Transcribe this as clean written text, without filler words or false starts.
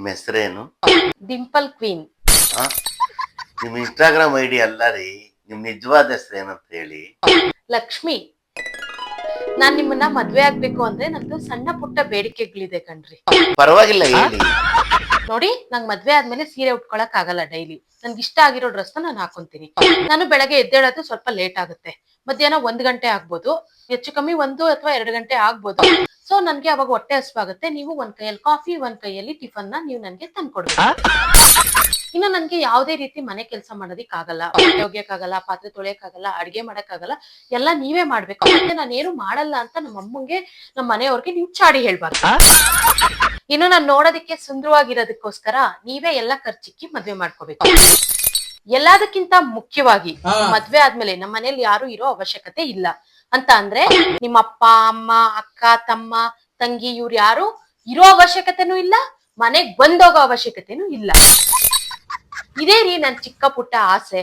ನಿಮ್ಮ ಹೆಸರೇನು? ಡಿಂಪಲ್ ಕ್ವೀನ್. ನಿಮ್ ಇನ್ಸ್ಟಾಗ್ರಾಮ್ ಐಡಿ ಅಲ್ಲ ರೀ, ನಿಮ್ ನಿಜವಾದ ಹೆಸರೇನಂತ ಹೇಳಿ. ಲಕ್ಷ್ಮಿ. ನಾನ್ ನಿಮ್ಮನ್ನ ಮದ್ವೆ ಆಗ್ಬೇಕು ಅಂದ್ರೆ ನಂದು ಸಣ್ಣ ಪುಟ್ಟ ಬೇಡಿಕೆಗಳಿದೆ ಕಣ್ರಿ. ಪರವಾಗಿಲ್ಲ ಹೇಳಿ. ನೋಡಿ, ನಂಗ್ ಮದ್ವೆ ಆದ್ಮೇಲೆ ಸೀರೆ ಉಟ್ಕೊಳಕ್ ಆಗಲ್ಲ ಡೈಲಿ. ನನ್ಗೆ ಇಷ್ಟ ಆಗಿರೋ ಡ್ರೆಸ್ ನಾನು ಹಾಕೊಂತೀನಿ. ನಾನು ಬೆಳಗ್ಗೆ ಎದ್ದೇಳೋದು ಸ್ವಲ್ಪ ಲೇಟ್ ಆಗುತ್ತೆ. ಮಧ್ಯಾಹ್ನ 1 ಗಂಟೆ ಆಗ್ಬೋದು, ಹೆಚ್ಚು ಕಮ್ಮಿ 1 ಅಥವಾ 2 ಗಂಟೆ ಆಗ್ಬೋದು. ಸೊ ನನ್ಗೆ ಅವಾಗ ಹೊಟ್ಟೆ ಹಸ್ವಾಗುತ್ತೆ. ನೀವು ಒಂದ್ ಕೈಯಲ್ಲಿ ಕಾಫಿ, ಒಂದ್ ಕೈಯಲ್ಲಿ ಟಿಫನ್ ನ ನೀವು ನನ್ಗೆ ತಂದ್ಕೊಡ್ಬೇಕು. ಇನ್ನು ನನ್ಗೆ ಯಾವ್ದೇ ರೀತಿ ಮನೆ ಕೆಲಸ ಮಾಡೋದಿಕ್ ಆಗಲ್ಲ, ಬಟ್ಟೆ ಒಗ್ಯಕ್ಕಾಗಲ್ಲ, ಪಾತ್ರೆ ತೊಳೆಯಕ್ಕಾಗಲ್ಲ, ಅಡ್ಗೆ ಮಾಡಕ್ಕಾಗಲ್ಲ. ಎಲ್ಲ ನೀವೇ ಮಾಡ್ಬೇಕು. ಮತ್ತೆ ನಾನೇನು ಮಾಡಲ್ಲ ಅಂತ ನಮ್ಮ ಅಮ್ಮಂಗೆ, ನಮ್ಮ ಮನೆಯವ್ರಿಗೆ ನೀವು ಚಾಡಿ ಹೇಳ್ಬಾರ್ದು. ಇನ್ನು ನಾನ್ ನೋಡೋದಕ್ಕೆ ಸುಂದರವಾಗಿರೋದಕ್ಕೋಸ್ಕರ ನೀವೇ ಎಲ್ಲ ಖರ್ಚಿಕ್ಕಿ ಮದ್ವೆ ಮಾಡ್ಕೋಬೇಕು. ಎಲ್ಲದಕ್ಕಿಂತ ಮುಖ್ಯವಾಗಿ ಮದ್ವೆ ಆದ್ಮೇಲೆ ನಮ್ಮ ಮನೇಲಿ ಯಾರು ಇರೋ ಅವಶ್ಯಕತೆ ಇಲ್ಲ ಅಂತ ಅಂದ್ರೆ ನಿಮ್ಮ ಅಪ್ಪ, ಅಮ್ಮ, ಅಕ್ಕ, ತಮ್ಮ, ತಂಗಿ ಇವ್ರು ಯಾರು ಇರೋ ಅವಶ್ಯಕತೆನೂ ಇಲ್ಲ, ಮನೆಗ್ ಬಂದೋಗೋ ಅವಶ್ಯಕತೆನೂ ಇಲ್ಲ. ಇದೇ ರೀ ನನ್ ಚಿಕ್ಕ ಪುಟ್ಟ ಆಸೆ.